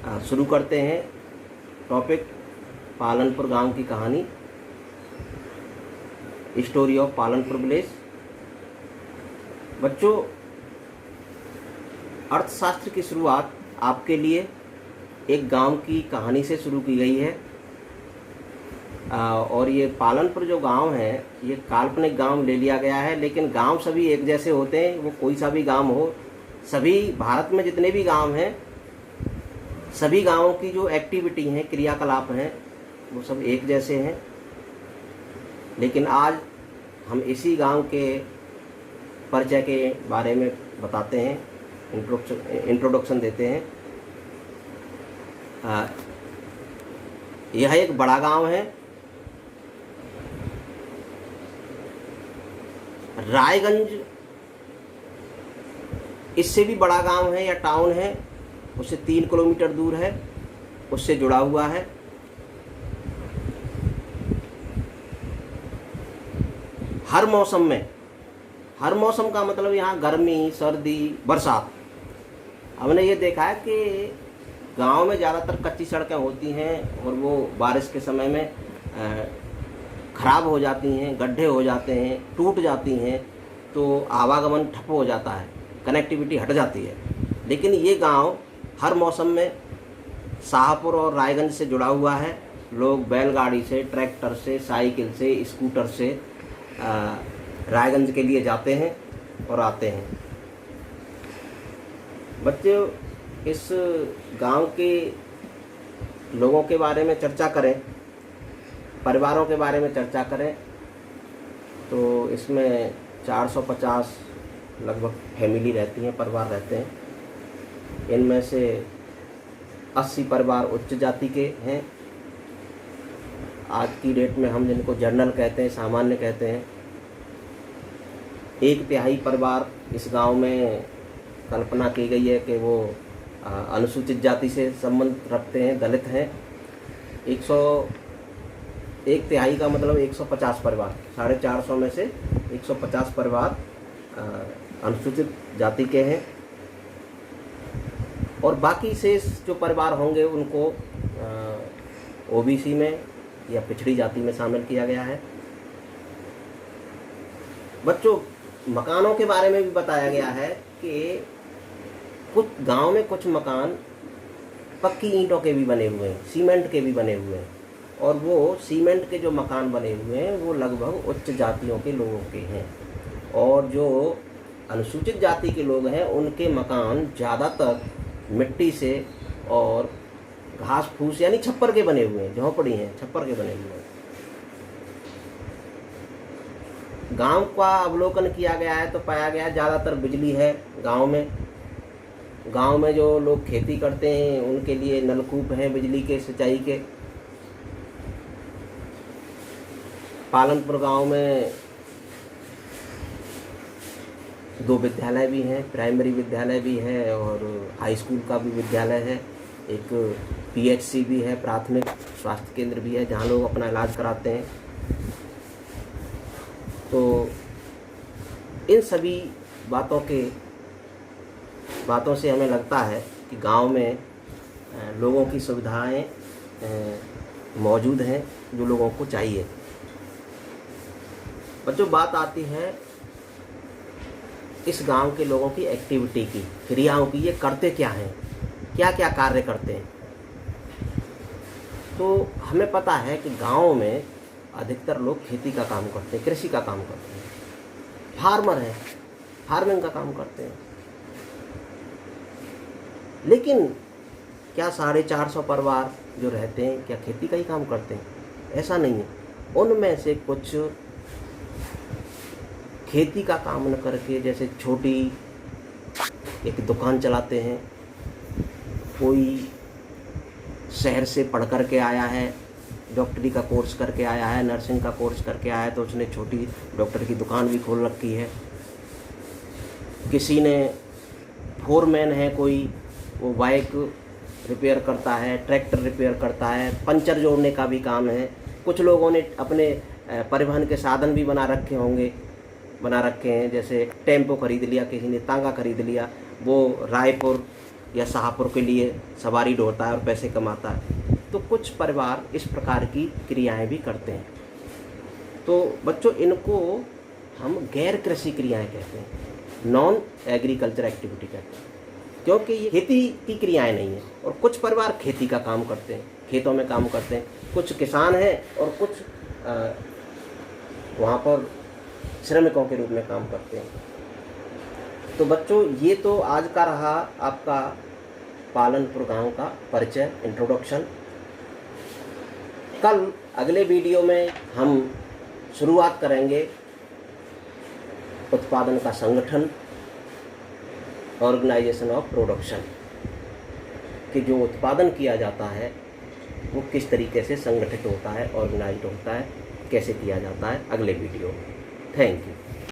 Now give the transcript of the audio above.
शुरू करते हैं टॉपिक पालनपुर गांव की कहानी, स्टोरी ऑफ पालनपुर विलेज। बच्चों, अर्थशास्त्र की शुरुआत आपके लिए एक गांव की कहानी से शुरू की गई है। और ये पालनपुर जो गांव है ये काल्पनिक गांव ले लिया गया है, लेकिन गांव सभी एक जैसे होते हैं। वो कोई सा भी गांव हो, सभी भारत में जितने भी गांव हैं, सभी गांवों की जो एक्टिविटी हैं, क्रियाकलाप हैं, वो सब एक जैसे हैं। लेकिन आज हम इसी गांव के परिचय के बारे में बताते हैं, इंट्रोडक्शन देते हैं। यह एक बड़ा गांव है। रायगंज इससे भी बड़ा गांव है या टाउन है, उससे 3 किलोमीटर दूर है, उससे जुड़ा हुआ है। हर मौसम में, हर मौसम का मतलब यहाँ गर्मी, सर्दी, बरसात। हमने ये देखा है कि गांव में ज़्यादातर कच्ची सड़कें होती हैं और वो बारिश के समय में ख़राब हो जाती हैं, गड्ढे हो जाते हैं, टूट जाती हैं, तो आवागमन ठप हो जाता है, कनेक्टिविटी हट जाती है। लेकिन ये गांव हर मौसम में शाहपुर और रायगंज से जुड़ा हुआ है। लोग बैलगाड़ी से, ट्रैक्टर से, साइकिल से, स्कूटर से रायगंज के लिए जाते हैं और आते हैं। बच्चों, इस गांव के लोगों के बारे में चर्चा करें, परिवारों के बारे में चर्चा करें, तो इसमें 450 लगभग फैमिली रहती हैं, परिवार रहते हैं। इनमें से 80 परिवार उच्च जाति के हैं। आज की डेट में हम जिनको जनरल कहते हैं, सामान्य कहते हैं। 1/3 परिवार इस गांव में कल्पना की गई है कि वो अनुसूचित जाति से संबंध रखते हैं, दलित हैं। 1/3 का मतलब 150 परिवार, 450 में से 150 परिवार अनुसूचित जाति के हैं, और बाकी शेष जो परिवार होंगे उनको ओबीसी में या पिछड़ी जाति में शामिल किया गया है। बच्चों, मकानों के बारे में भी बताया गया है कि कुछ गांव में कुछ मकान पक्की ईंटों के भी बने हुए हैं, सीमेंट के भी बने हुए हैं, और वो सीमेंट के जो मकान बने हुए हैं वो लगभग उच्च जातियों के लोगों के हैं। और जो अनुसूचित जाति के लोग हैं उनके मकान ज़्यादातर मिट्टी से और घास फूस यानी छप्पर के बने हुए हैं, झोंपड़ी हैं, छप्पर के बने हुए हैं। गांव का अवलोकन किया गया है तो पाया गया ज़्यादातर बिजली है गांव में। गांव में जो लोग खेती करते हैं उनके लिए नलकूप हैं बिजली के, सिंचाई के। पालनपुर गांव में 2 विद्यालय भी हैं, प्राइमरी विद्यालय भी है और हाई स्कूल का भी विद्यालय है। एक पीएचसी भी है, प्राथमिक स्वास्थ्य केंद्र भी है, जहाँ लोग अपना इलाज कराते हैं। तो इन सभी बातों से हमें लगता है कि गांव में लोगों की सुविधाएं मौजूद हैं जो लोगों को चाहिए। बच्चों, बात आती है इस गांव के लोगों की एक्टिविटी की, क्रियाओं की। ये करते क्या हैं, क्या क्या कार्य करते हैं। तो हमें पता है कि गांव में अधिकतर लोग खेती का काम करते हैं, कृषि का काम करते हैं, फार्मर हैं, फार्मिंग का काम करते हैं। लेकिन क्या 450 परिवार जो रहते हैं क्या खेती का ही काम करते हैं? ऐसा नहीं है। उनमें से कुछ खेती का काम न करके जैसे छोटी एक दुकान चलाते हैं। कोई शहर से पढ़ कर के आया है, डॉक्टरी का कोर्स करके आया है, नर्सिंग का कोर्स करके आया है, तो उसने छोटी डॉक्टर की दुकान भी खोल रखी है। किसी ने फोरमैन है कोई, वो बाइक रिपेयर करता है, ट्रैक्टर रिपेयर करता है, पंचर जोड़ने का भी काम है। कुछ लोगों ने अपने परिवहन के साधन भी बना रखे हैं, जैसे टेम्पो खरीद लिया, किसी ने तांगा खरीद लिया, वो रायपुर या शाहपुर के लिए सवारी ढोता है और पैसे कमाता है। तो कुछ परिवार इस प्रकार की क्रियाएं भी करते हैं। तो बच्चों, इनको हम गैर कृषि क्रियाएं कहते हैं, नॉन एग्रीकल्चर एक्टिविटी कहते हैं, क्योंकि ये खेती की क्रियाएं नहीं है। और कुछ परिवार खेती का काम करते हैं, खेतों में काम करते हैं, कुछ किसान हैं और कुछ वहाँ पर श्रमिकों के रूप में काम करते हैं। तो बच्चों, ये तो आज का रहा आपका पालनपुर गांव का परिचय, इंट्रोडक्शन। कल अगले वीडियो में हम शुरुआत करेंगे उत्पादन का संगठन, ऑर्गेनाइजेशन ऑफ प्रोडक्शन, कि जो उत्पादन किया जाता है वो किस तरीके से संगठित होता है, ऑर्गेनाइज्ड होता है, कैसे किया जाता है, अगले वीडियो में। Thank you.